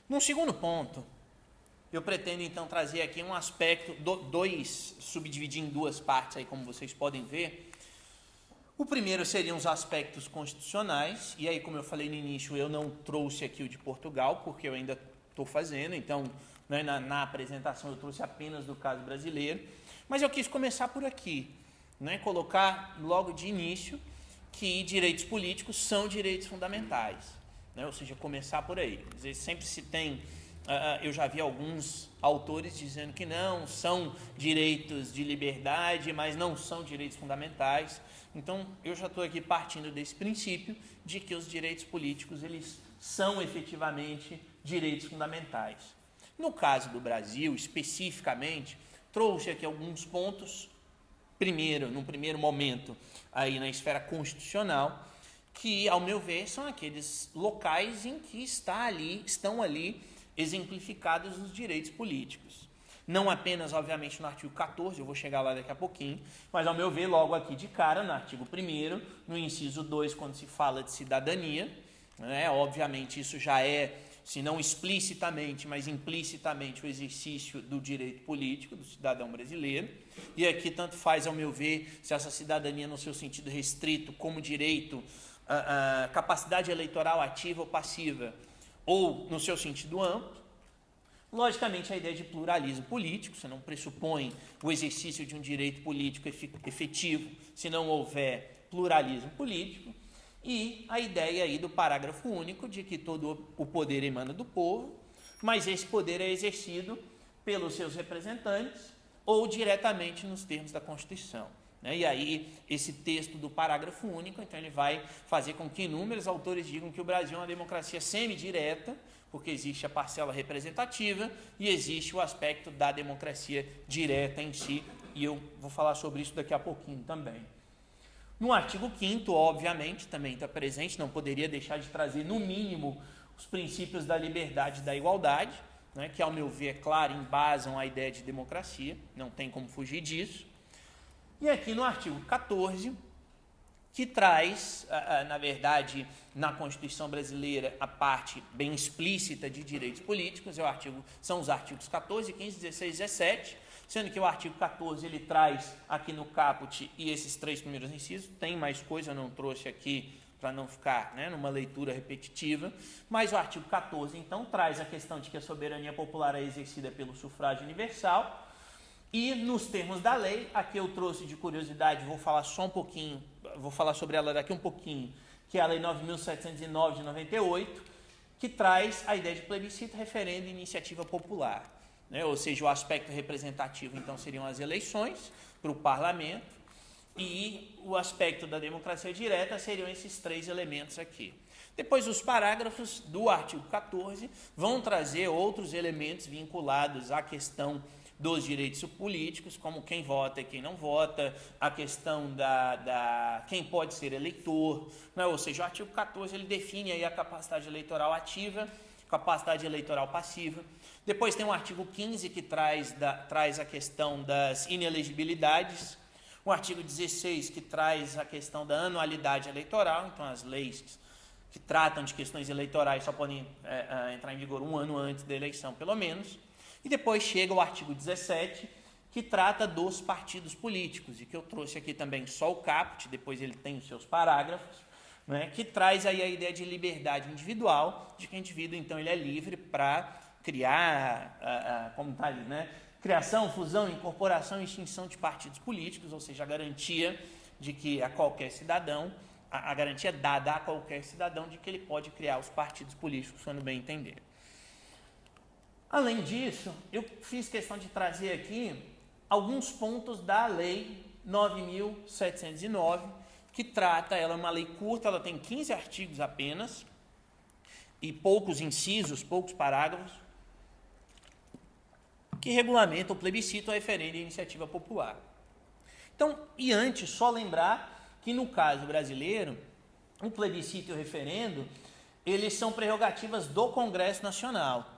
Num segundo ponto, eu pretendo então trazer aqui um aspecto, subdividir em duas partes, aí, como vocês podem ver. O primeiro seriam os aspectos constitucionais, e aí, como eu falei no início, eu não trouxe aqui o de Portugal, porque eu ainda estou fazendo, então, né, na apresentação eu trouxe apenas do caso brasileiro, mas eu quis começar por aqui, né, colocar logo de início que direitos políticos são direitos fundamentais, né, ou seja, começar por aí. Às vezes sempre se tem, eu já vi alguns autores dizendo que não, são direitos de liberdade, mas não são direitos fundamentais. Então, eu já estou aqui partindo desse princípio de que os direitos políticos, eles são efetivamente direitos fundamentais. No caso do Brasil, especificamente, trouxe aqui alguns pontos, num primeiro momento, aí na esfera constitucional, que, ao meu ver, são aqueles locais em que estão ali exemplificados os direitos políticos. Não apenas, obviamente, no artigo 14, eu vou chegar lá daqui a pouquinho, mas, ao meu ver, logo aqui de cara, no artigo 1º, no inciso 2, quando se fala de cidadania, né, obviamente isso já é, se não explicitamente, mas implicitamente, o exercício do direito político do cidadão brasileiro, e aqui tanto faz, ao meu ver, se essa cidadania no seu sentido restrito, como direito, capacidade eleitoral ativa ou passiva, ou no seu sentido amplo. Logicamente, a ideia de pluralismo político, você não pressupõe o exercício de um direito político efetivo se não houver pluralismo político, e a ideia aí do parágrafo único de que todo o poder emana do povo, mas esse poder é exercido pelos seus representantes ou diretamente nos termos da Constituição. E aí, esse texto do parágrafo único, então ele vai fazer com que inúmeros autores digam que o Brasil é uma democracia semidireta, porque existe a parcela representativa e existe o aspecto da democracia direta em si, e eu vou falar sobre isso daqui a pouquinho também. No artigo 5º, obviamente, também está presente, não poderia deixar de trazer, no mínimo, os princípios da liberdade e da igualdade, né, que, ao meu ver, é claro, embasam a ideia de democracia, não tem como fugir disso. E aqui no artigo 14, que traz, na verdade, na Constituição brasileira, a parte bem explícita de direitos políticos, são os artigos 14, 15, 16 e 17, sendo que o artigo 14 ele traz aqui no caput e esses 3 primeiros incisos, tem mais coisa, eu não trouxe aqui para não ficar, né, numa leitura repetitiva, mas o artigo 14 então traz a questão de que a soberania popular é exercida pelo sufrágio universal, e nos termos da lei, aqui eu trouxe de curiosidade, vou falar só um pouquinho, vou falar sobre ela daqui um pouquinho, que é a Lei 9.709 de 98, que traz a ideia de plebiscito, referendo e iniciativa popular, né? Ou seja, o aspecto representativo, então, seriam as eleições para o parlamento, e o aspecto da democracia direta seriam esses 3 elementos aqui. Depois, os parágrafos do artigo 14 vão trazer outros elementos vinculados à questão dos direitos políticos, como quem vota e quem não vota, a questão quem pode ser eleitor, né? Ou seja, o artigo 14 ele define aí a capacidade eleitoral ativa, capacidade eleitoral passiva. Depois tem o artigo 15 que traz a questão das inelegibilidades, o artigo 16 que traz a questão da anualidade eleitoral, então as leis que tratam de questões eleitorais só podem entrar em vigor 1 ano antes da eleição, pelo menos. E depois chega o artigo 17, que trata dos partidos políticos, e que eu trouxe aqui também só o caput, depois ele tem os seus parágrafos, né, que traz aí a ideia de liberdade individual, de que o indivíduo, então, ele é livre para criar, como está ali, né, criação, fusão, incorporação e extinção de partidos políticos, ou seja, a garantia de que a qualquer cidadão, a garantia dada a qualquer cidadão de que ele pode criar os partidos políticos, quando bem entender. Além disso, eu fiz questão de trazer aqui alguns pontos da Lei 9.709, que trata, ela é uma lei curta, ela tem 15 artigos apenas, e poucos incisos, poucos parágrafos, que regulamenta o plebiscito, a referendo e a iniciativa popular. Então, e antes, só lembrar que no caso brasileiro, o plebiscito e o referendo, eles são prerrogativas do Congresso Nacional.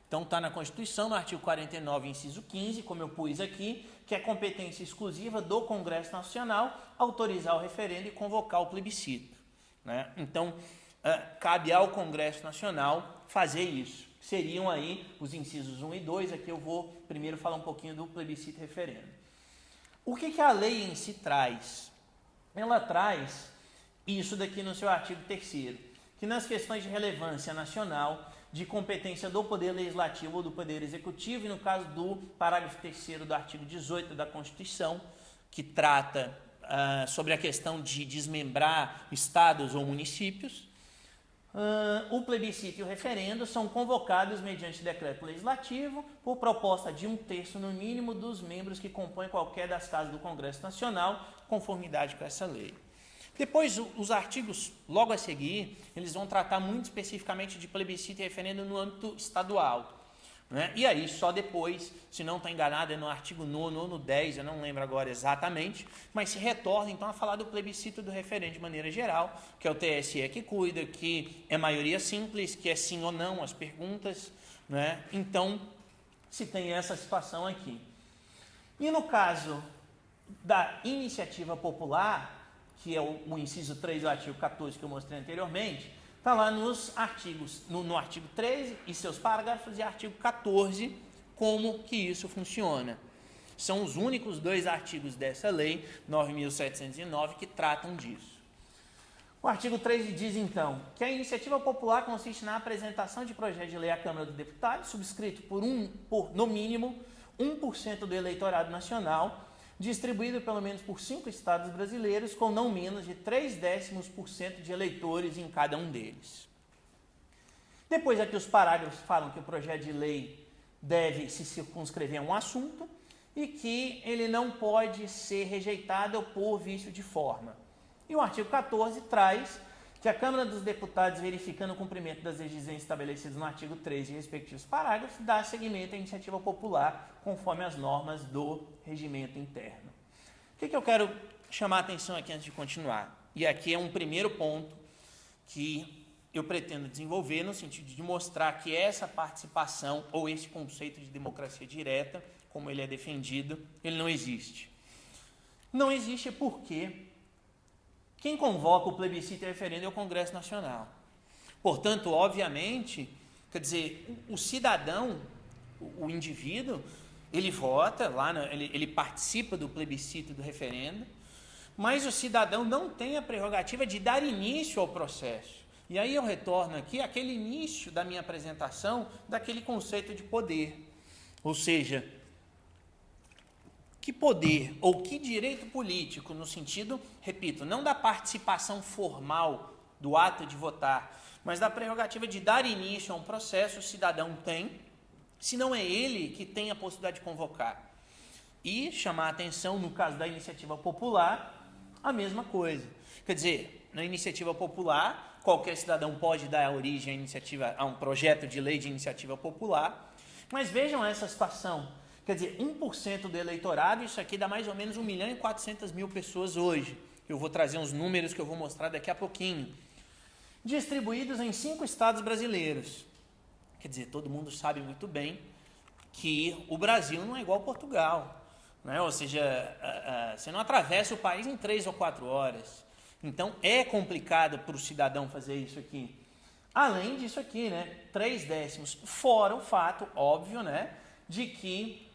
Então, está na Constituição, no artigo 49, inciso 15, como eu pus aqui, que é competência exclusiva do Congresso Nacional autorizar o referendo e convocar o plebiscito, né? Então, cabe ao Congresso Nacional fazer isso. seriam aí os incisos 1 e 2. Aqui eu vou primeiro falar um pouquinho do plebiscito e referendo. O que a lei em si traz? Ela traz isso daqui no seu artigo 3º, que nas questões de relevância nacional, de competência do Poder Legislativo ou do Poder Executivo, e no caso do parágrafo 3º do artigo 18 da Constituição, que trata sobre a questão de desmembrar estados ou municípios, o plebiscito e o referendo são convocados mediante decreto legislativo por proposta de 1/3 no mínimo dos membros que compõem qualquer das casas do Congresso Nacional, conformidade com essa lei. Depois, os artigos logo a seguir, eles vão tratar muito especificamente de plebiscito e referendo no âmbito estadual, né? E aí, só depois, se não estou enganado, é no artigo 9º ou no 10, eu não lembro agora exatamente, mas se retorna então a falar do plebiscito e do referendo de maneira geral, que é o TSE que cuida, que é maioria simples, que é sim ou não as perguntas, né? Então, se tem essa situação aqui. E no caso da iniciativa popular, que é o inciso 3 do artigo 14 que eu mostrei anteriormente, está lá nos artigos, no artigo 13 e seus parágrafos e artigo 14, como que isso funciona. São os únicos 2 artigos dessa lei, 9.709, que tratam disso. O artigo 13 diz, então, que a iniciativa popular consiste na apresentação de projeto de lei à Câmara dos Deputados, subscrito por no mínimo, 1% do eleitorado nacional, distribuído pelo menos por 5 estados brasileiros, com não menos de 0,3% de eleitores em cada um deles. Depois aqui os parágrafos falam que o projeto de lei deve se circunscrever a um assunto e que ele não pode ser rejeitado por vício de forma. E o artigo 14 traz que a Câmara dos Deputados, verificando o cumprimento das exigências estabelecidas no artigo 13 e respectivos parágrafos, dá seguimento à iniciativa popular conforme as normas do regimento interno. O que eu quero chamar a atenção aqui antes de continuar? E aqui é um primeiro ponto que eu pretendo desenvolver no sentido de mostrar que essa participação ou esse conceito de democracia direta, como ele é defendido, ele não existe. Não existe porque quem convoca o plebiscito e referendo é o Congresso Nacional. Portanto, obviamente, quer dizer, o cidadão, o indivíduo, ele vota, ele participa do plebiscito e do referendo, mas o cidadão não tem a prerrogativa de dar início ao processo. E aí eu retorno aqui àquele início da minha apresentação daquele conceito de poder. Ou seja, que poder ou que direito político, no sentido, repito, não da participação formal do ato de votar, mas da prerrogativa de dar início a um processo, o cidadão tem, se não é ele que tem a possibilidade de convocar. E chamar a atenção, no caso da iniciativa popular, a mesma coisa. Quer dizer, na iniciativa popular, qualquer cidadão pode dar origem a um projeto de lei de iniciativa popular, mas vejam essa situação. Quer dizer, 1% do eleitorado, isso aqui dá mais ou menos 1.400.000 pessoas hoje. Eu vou trazer uns números que eu vou mostrar daqui a pouquinho. Distribuídos em 5 estados brasileiros. Quer dizer, todo mundo sabe muito bem que o Brasil não é igual a Portugal, né? Ou seja, você não atravessa o país em 3 ou 4 horas. Então, é complicado para o cidadão fazer isso aqui. Além disso aqui, né? 3/10, fora o fato, óbvio, né? De que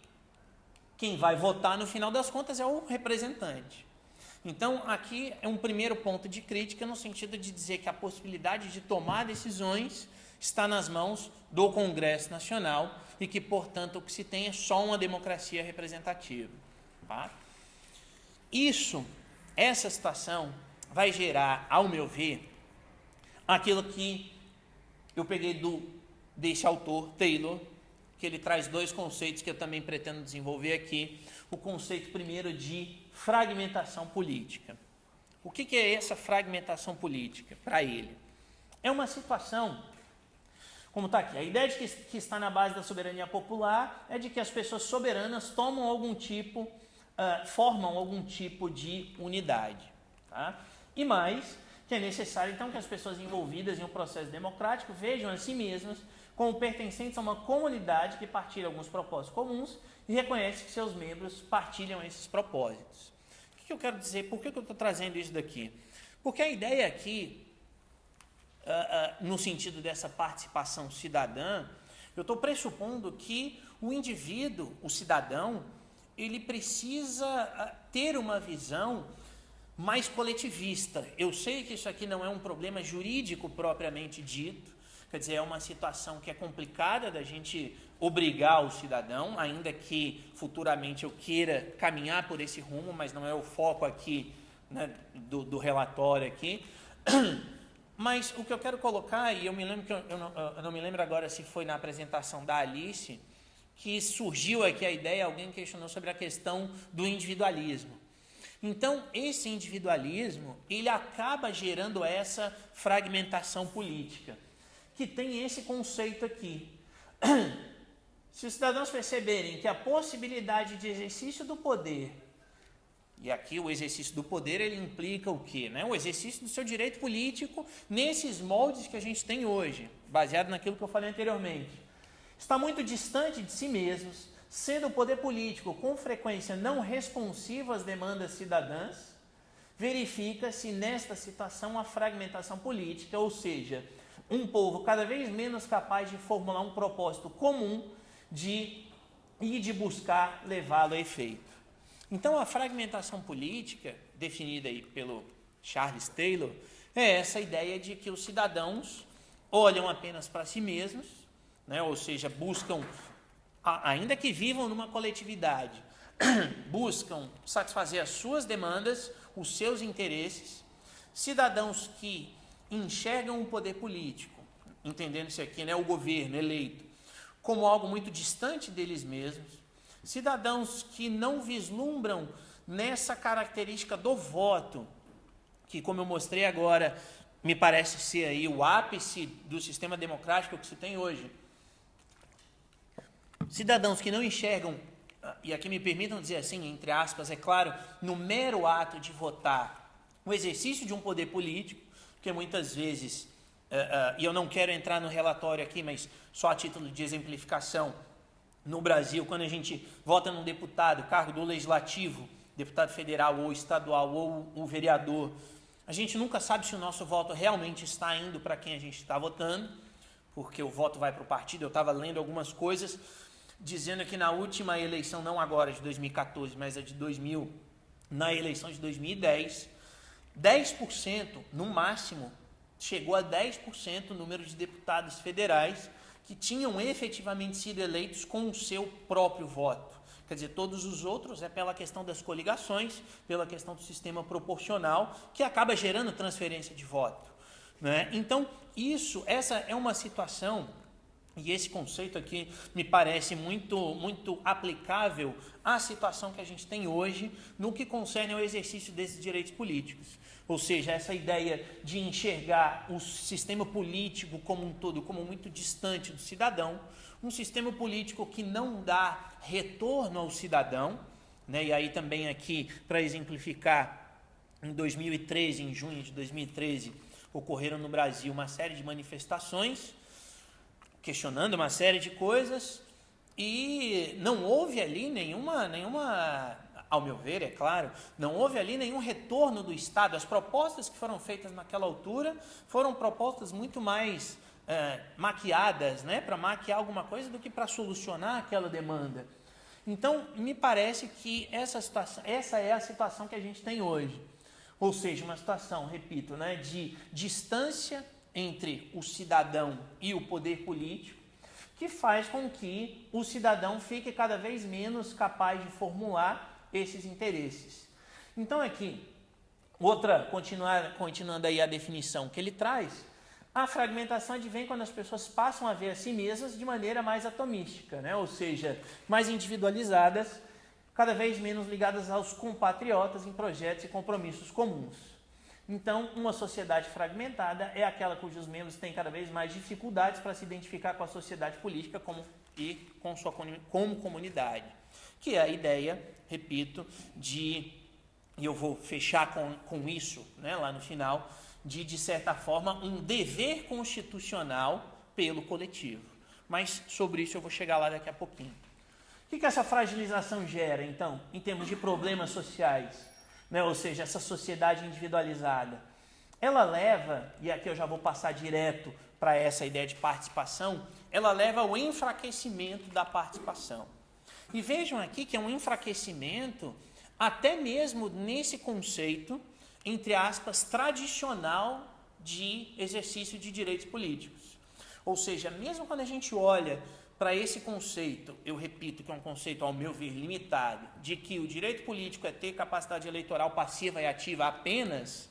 quem vai votar no final das contas é o representante. Então, aqui é um primeiro ponto de crítica no sentido de dizer que a possibilidade de tomar decisões está nas mãos do Congresso Nacional e que, portanto, o que se tem é só uma democracia representativa. Tá? Essa situação vai gerar, ao meu ver, aquilo que eu peguei desse autor, Taylor, que ele traz 2 conceitos que eu também pretendo desenvolver aqui. O conceito primeiro de fragmentação política. O que é essa fragmentação política para ele? É uma situação, como está aqui, a ideia de que está na base da soberania popular é de que as pessoas soberanas formam algum tipo de unidade. Tá? E mais, que é necessário então que as pessoas envolvidas em um processo democrático vejam a si mesmas como pertencentes a uma comunidade que partilha alguns propósitos comuns e reconhece que seus membros partilham esses propósitos. O que eu quero dizer? Por que eu estou trazendo isso daqui? Porque a ideia aqui, no sentido dessa participação cidadã, Eu estou pressupondo que o indivíduo, o cidadão, ele precisa ter uma visão mais coletivista. Eu sei que isso aqui não é um problema jurídico propriamente dito, quer dizer, é uma situação que é complicada da gente obrigar o cidadão, ainda que futuramente eu queira caminhar por esse rumo, mas não é o foco aqui, né, do relatório aqui. Mas o que eu quero colocar, e eu me lembro que eu não me lembro agora se foi na apresentação da Alice, que surgiu aqui a ideia, alguém questionou sobre a questão do individualismo. Então, esse individualismo, ele acaba gerando essa fragmentação política, que tem esse conceito aqui. Se os cidadãos perceberem que a possibilidade de exercício do poder, e aqui o exercício do poder, ele implica o quê? Né? O exercício do seu direito político nesses moldes que a gente tem hoje, baseado naquilo que eu falei anteriormente. Está muito distante de si mesmos, sendo o poder político com frequência não responsivo às demandas cidadãs, verifica-se nesta situação a fragmentação política, ou seja, um povo cada vez menos capaz de formular um propósito comum e de buscar levá-lo a efeito. Então, a fragmentação política, definida aí pelo Charles Taylor, é essa ideia de que os cidadãos olham apenas para si mesmos, né? Ou seja, buscam, ainda que vivam numa coletividade, buscam satisfazer as suas demandas, os seus interesses. Cidadãos que enxergam o poder político, entendendo-se aqui, né, o governo eleito, como algo muito distante deles mesmos. Cidadãos que não vislumbram nessa característica do voto, que, como eu mostrei agora, me parece ser aí o ápice do sistema democrático que se tem hoje. Cidadãos que não enxergam, e aqui me permitam dizer assim, entre aspas, é claro, no mero ato de votar, o exercício de um poder político, porque muitas vezes, e eu não quero entrar no relatório aqui, mas só a título de exemplificação, no Brasil, quando a gente vota num deputado, cargo do legislativo, deputado federal ou estadual ou o vereador, a gente nunca sabe se o nosso voto realmente está indo para quem a gente está votando, porque o voto vai para o partido. Eu estava lendo algumas coisas dizendo que na última eleição, não agora de 2014, mas a de 2000, na eleição de 2010, 10%, no máximo, chegou a 10% o número de deputados federais que tinham efetivamente sido eleitos com o seu próprio voto. Quer dizer, todos os outros é pela questão das coligações, pela questão do sistema proporcional, que acaba gerando transferência de voto, né? Então, essa é uma situação, e esse conceito aqui me parece muito aplicável à situação que a gente tem hoje no que concerne ao exercício desses direitos políticos. Ou seja, essa ideia de enxergar o sistema político como um todo como muito distante do cidadão, um sistema político que não dá retorno ao cidadão, né? E aí também aqui, para exemplificar, em 2013, em junho de 2013, ocorreram no Brasil uma série de manifestações, questionando uma série de coisas, e não houve ali nenhuma, ao meu ver, é claro, não houve ali nenhum retorno do Estado. As propostas que foram feitas naquela altura foram propostas muito mais maquiadas, né, para maquiar alguma coisa do que para solucionar aquela demanda. Então, me parece que essa é a situação que a gente tem hoje. Ou seja, uma situação, repito, né, de distância entre o cidadão e o poder político, que faz com que o cidadão fique cada vez menos capaz de formular esses interesses. Então aqui, continuando aí a definição que ele traz, a fragmentação advém quando as pessoas passam a ver a si mesmas de maneira mais atomística, né? Ou seja, mais individualizadas, cada vez menos ligadas aos compatriotas em projetos e compromissos comuns. Então, uma sociedade fragmentada é aquela cujos membros têm cada vez mais dificuldades para se identificar com a sociedade política como comunidade. Que é a ideia, repito, e eu vou fechar com isso, né, lá no final, de certa forma, um dever constitucional pelo coletivo. Mas sobre isso eu vou chegar lá daqui a pouquinho. O que essa fragilização gera, então, em termos de problemas sociais? Né? Ou seja, essa sociedade individualizada. Ela leva, e aqui eu já vou passar direto para essa ideia de participação, ela leva ao enfraquecimento da participação. E vejam aqui que é um enfraquecimento até mesmo nesse conceito, entre aspas, tradicional de exercício de direitos políticos. Ou seja, mesmo quando a gente olha para esse conceito, eu repito que é um conceito, ao meu ver, limitado, de que o direito político é ter capacidade eleitoral passiva e ativa apenas,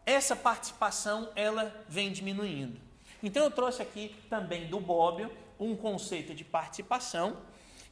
essa participação ela vem diminuindo. Então eu trouxe aqui também do Bobbio um conceito de participação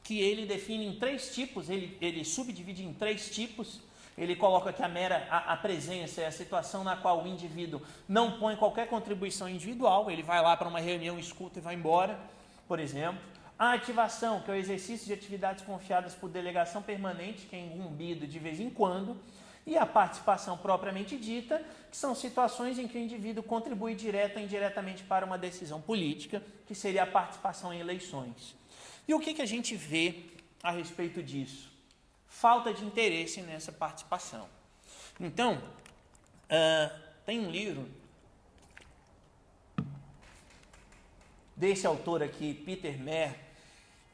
que ele define em 3 tipos, ele subdivide em 3 tipos. Ele coloca que a presença é a situação na qual o indivíduo não põe qualquer contribuição individual, ele vai lá para uma reunião, escuta e vai embora, por exemplo. A ativação, que é o exercício de atividades confiadas por delegação permanente, que é incumbido de vez em quando. E a participação propriamente dita, que são situações em que o indivíduo contribui direta ou indiretamente para uma decisão política, que seria a participação em eleições. E o que a gente vê a respeito disso? Falta de interesse nessa participação. Então, tem um livro desse autor aqui, Peter Mayer,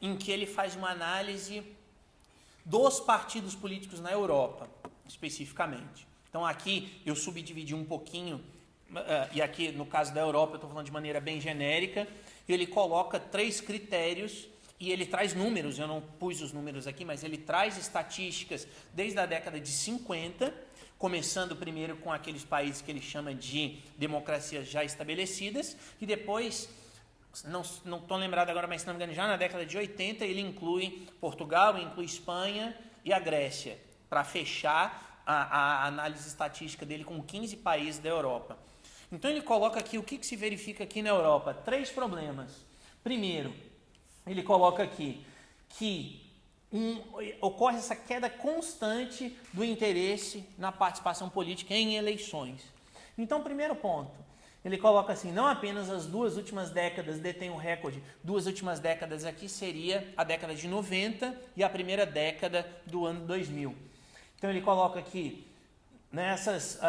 em que ele faz uma análise dos partidos políticos na Europa, especificamente. Então aqui eu subdividi um pouquinho, e aqui no caso da Europa eu estou falando de maneira bem genérica, ele coloca 3 critérios e ele traz números, eu não pus os números aqui, mas ele traz estatísticas desde a década de 50, começando primeiro com aqueles países que ele chama de democracias já estabelecidas, e depois, não estou lembrado agora, mas se não me engano, já na década de 80, ele inclui Portugal, inclui Espanha e a Grécia, para fechar a análise estatística dele com 15 países da Europa. Então ele coloca aqui o que se verifica aqui na Europa. 3 problemas. Primeiro, ele coloca aqui que ocorre essa queda constante do interesse na participação política em eleições. Então, primeiro ponto, ele coloca assim, não apenas as 2 últimas décadas detêm um recorde, 2 últimas décadas aqui seria a década de 90 e a primeira década do ano 2000. Então ele coloca aqui, nessas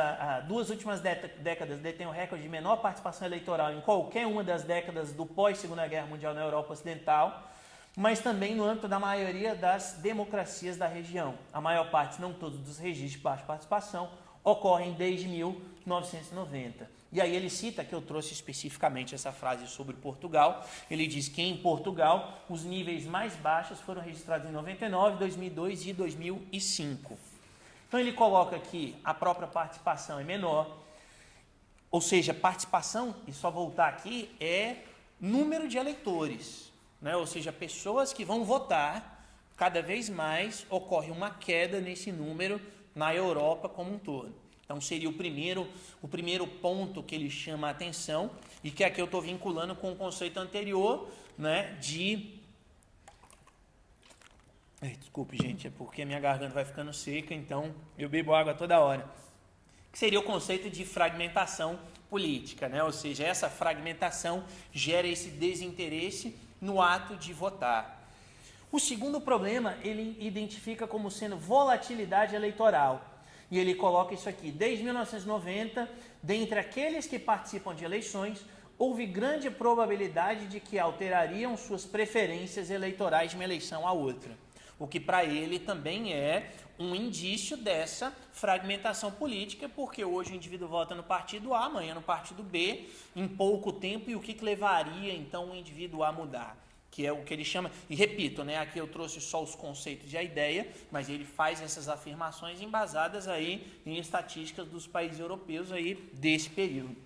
2 últimas décadas detêm o recorde de menor participação eleitoral em qualquer uma das décadas do pós-Segunda Guerra Mundial na Europa Ocidental, mas também no âmbito da maioria das democracias da região. A maior parte, se não todos, dos registros de baixa participação ocorrem desde 1990. E aí ele cita, que eu trouxe especificamente essa frase sobre Portugal, ele diz que em Portugal os níveis mais baixos foram registrados em 99, 2002 e 2005. Então ele coloca que a própria participação é menor, ou seja, participação, e só voltar aqui, é número de eleitores, né? Ou seja, pessoas que vão votar, cada vez mais ocorre uma queda nesse número na Europa como um todo. Então seria o primeiro ponto que ele chama a atenção, e que aqui eu estou vinculando com o conceito anterior, né, de... Desculpe, gente, é porque a minha garganta vai ficando seca, então eu bebo água toda hora. Que seria o conceito de fragmentação política, né? Ou seja, essa fragmentação gera esse desinteresse no ato de votar. O segundo problema ele identifica como sendo volatilidade eleitoral. E ele coloca isso aqui, desde 1990, dentre aqueles que participam de eleições, houve grande probabilidade de que alterariam suas preferências eleitorais de uma eleição a outra. O que para ele também é um indício dessa fragmentação política, porque hoje o indivíduo vota no partido A, amanhã no partido B, em pouco tempo, e o que levaria então o indivíduo a mudar? Que é o que ele chama, e repito, né, aqui eu trouxe só os conceitos e a ideia, mas ele faz essas afirmações embasadas aí em estatísticas dos países europeus aí desse período.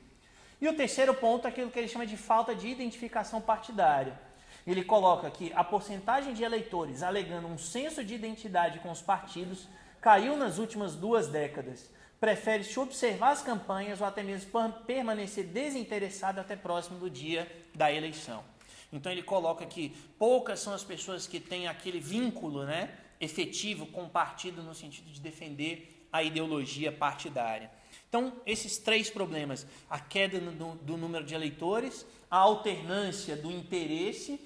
E o terceiro ponto é aquilo que ele chama de falta de identificação partidária. Ele coloca que a porcentagem de eleitores alegando um senso de identidade com os partidos caiu nas últimas 2 décadas. Prefere-se observar as campanhas ou até mesmo permanecer desinteressado até próximo do dia da eleição. Então ele coloca que poucas são as pessoas que têm aquele vínculo, né, efetivo com o partido no sentido de defender a ideologia partidária. Então, esses 3 problemas, a queda do número de eleitores, a alternância do interesse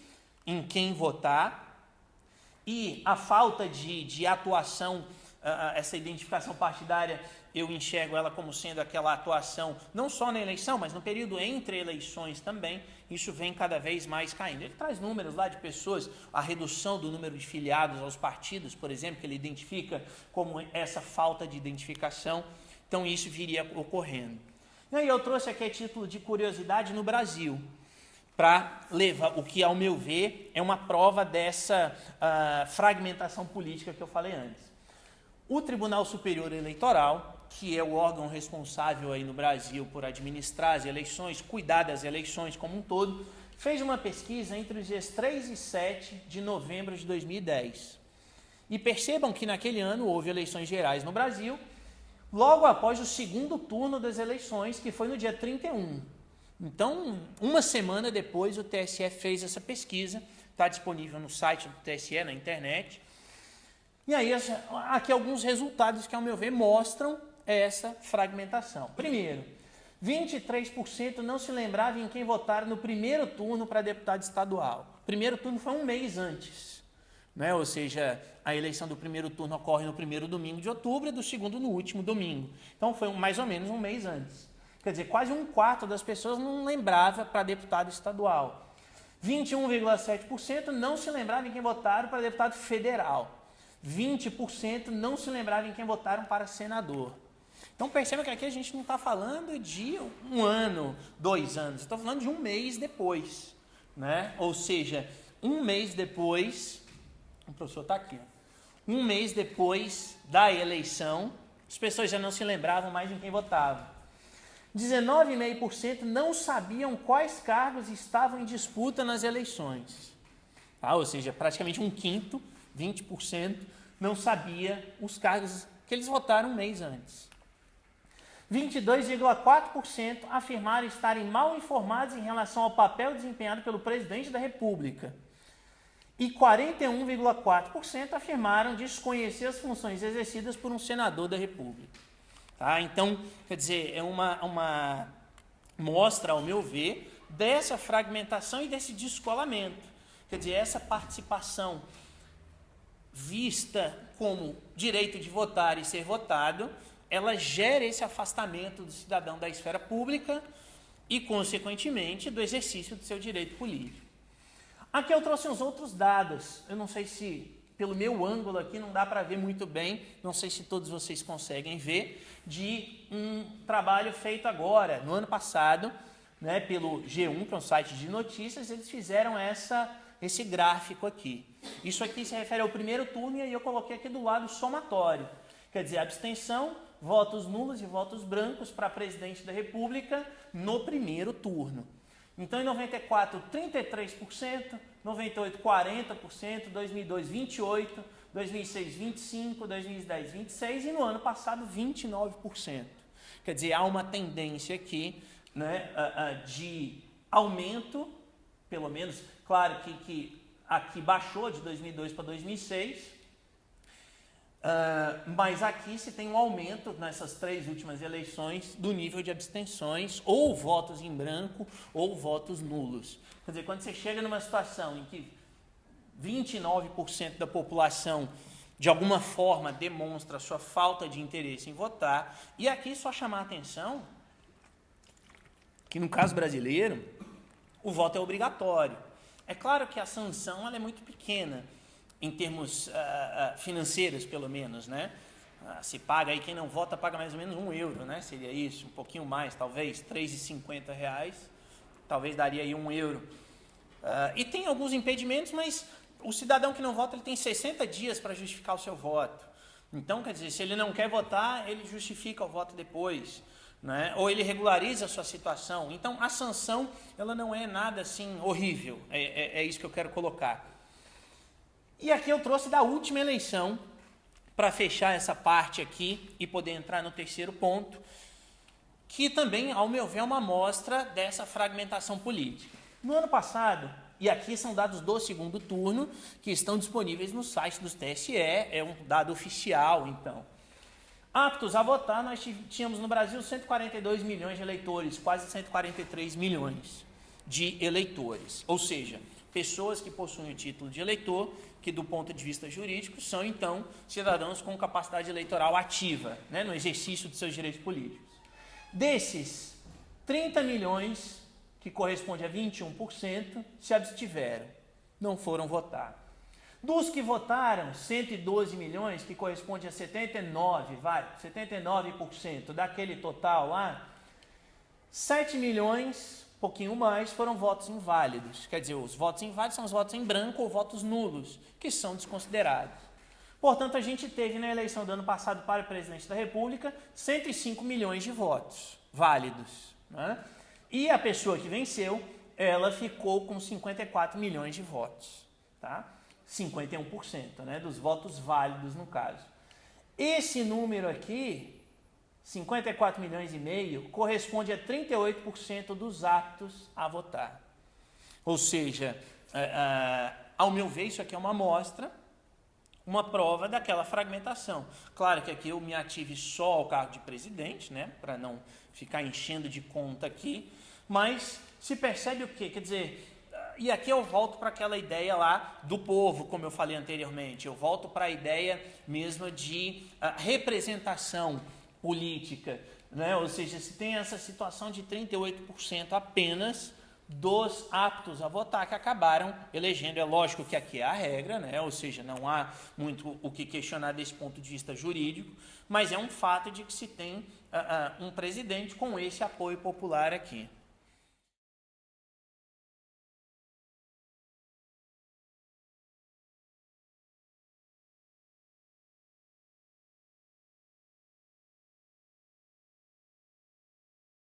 em quem votar e a falta de atuação essa identificação partidária, eu enxergo ela como sendo aquela atuação, não só na eleição, mas no período entre eleições também, isso vem cada vez mais caindo. Ele traz números lá de pessoas, a redução do número de filiados aos partidos, por exemplo, que ele identifica como essa falta de identificação, então isso viria ocorrendo. E aí eu trouxe aqui a título de curiosidade no Brasil, para levar o que, ao meu ver, é uma prova dessa fragmentação política que eu falei antes. O Tribunal Superior Eleitoral, que é o órgão responsável aí no Brasil por administrar as eleições, cuidar das eleições como um todo, fez uma pesquisa entre os dias 3 e 7 de novembro de 2010. E percebam que naquele ano houve eleições gerais no Brasil, logo após o segundo turno das eleições, que foi no dia 31. Então, uma semana depois, o TSE fez essa pesquisa, está disponível no site do TSE, na internet. E aí, aqui alguns resultados que, ao meu ver, mostram essa fragmentação. Primeiro, 23% não se lembrava em quem votaram no primeiro turno para deputado estadual. O primeiro turno foi um mês antes, né? Ou seja, a eleição do primeiro turno ocorre no primeiro domingo de outubro e do segundo no último domingo. Então, foi mais ou menos um mês antes. Quer dizer, quase um quarto das pessoas não lembrava para deputado estadual. 21,7% não se lembrava em quem votaram para deputado federal. 20% não se lembrava em quem votaram para senador. Então perceba que aqui a gente não está falando de um ano, 2 anos, estou falando de um mês depois, né? Ou seja, um mês depois, o professor está aqui, um mês depois da eleição, as pessoas já não se lembravam mais em quem votavam. 19,5% não sabiam quais cargos estavam em disputa nas eleições. Ou seja, praticamente um quinto, 20%, não sabia os cargos que eles votaram um mês antes. 22,4% afirmaram estarem mal informados em relação ao papel desempenhado pelo presidente da República. E 41,4% afirmaram desconhecer as funções exercidas por um senador da República. Tá? Então, quer dizer, é uma mostra, ao meu ver, dessa fragmentação e desse descolamento. Quer dizer, essa participação vista como direito de votar e ser votado, ela gera esse afastamento do cidadão da esfera pública e, consequentemente, do exercício do seu direito político. Aqui eu trouxe uns outros dados. Eu não sei se, pelo meu ângulo aqui, não dá para ver muito bem, não sei se todos vocês conseguem ver, de um trabalho feito agora, no ano passado, né, pelo G1, que é um site de notícias, eles fizeram esse gráfico aqui. Isso aqui se refere ao primeiro turno e aí eu coloquei aqui do lado somatório. Quer dizer, abstenção, votos nulos e votos brancos para presidente da República no primeiro turno. Então, em 94, 33%, 98, 40%, 2002, 28%, 2006, 25%, 2010, 26% e no ano passado, 29%. Quer dizer, há uma tendência aqui, né, de aumento, pelo menos, claro que aqui baixou de 2002 para 2006, mas aqui se tem um aumento nessas 3 últimas eleições do nível de abstenções, ou votos em branco, ou votos nulos. Quer dizer, quando você chega numa situação em que 29% da população, de alguma forma, demonstra sua falta de interesse em votar, e aqui só chamar a atenção que, no caso brasileiro, o voto é obrigatório. É claro que a sanção ela é muito pequena, em termos financeiros, pelo menos, né? Se paga aí, quem não vota paga mais ou menos €1, né? Seria isso, um pouquinho mais, talvez, R$ 3,50, talvez daria aí €1. E tem alguns impedimentos, mas o cidadão que não vota, ele tem 60 dias para justificar o seu voto. Então, quer dizer, se ele não quer votar, ele justifica o voto depois, né? Ou ele regulariza a sua situação. Então, a sanção, ela não é nada assim horrível, é isso que eu quero colocar. E aqui eu trouxe da última eleição, para fechar essa parte aqui e poder entrar no terceiro ponto, que também, ao meu ver, é uma amostra dessa fragmentação política. No ano passado, e aqui são dados do segundo turno, que estão disponíveis no site do TSE, é um dado oficial, então. Aptos a votar, nós tínhamos no Brasil 142 milhões de eleitores, quase 143 milhões de eleitores. Ou seja, pessoas que possuem o título de eleitor, que do ponto de vista jurídico são então cidadãos com capacidade eleitoral ativa, né, no exercício de seus direitos políticos. Desses, 30 milhões, que corresponde a 21%, se abstiveram, não foram votar. Dos que votaram, 112 milhões, que corresponde a 79% daquele total lá, 7 milhões, pouquinho mais, foram votos inválidos. Quer dizer, os votos inválidos são os votos em branco ou votos nulos, que são desconsiderados. Portanto, a gente teve na eleição do ano passado para o presidente da República 105 milhões de votos válidos, né? E a pessoa que venceu, ela ficou com 54 milhões de votos, tá? 51%, né, dos votos válidos no caso. Esse número aqui, 54 milhões e meio, corresponde a 38% dos aptos a votar. Ou seja, ao meu ver, isso aqui é uma amostra, uma prova daquela fragmentação. Claro que aqui eu me ative só ao cargo de presidente, né, para não ficar enchendo de conta aqui, mas se percebe o quê? Quer dizer, e aqui eu volto para aquela ideia lá do povo, como eu falei anteriormente, eu volto para a ideia mesmo de representação política, né? Ou seja, se tem essa situação de 38% apenas dos aptos a votar que acabaram elegendo. É lógico que aqui é a regra, né? Ou seja, não há muito o que questionar desse ponto de vista jurídico, mas é um fato de que se tem um presidente com esse apoio popular aqui.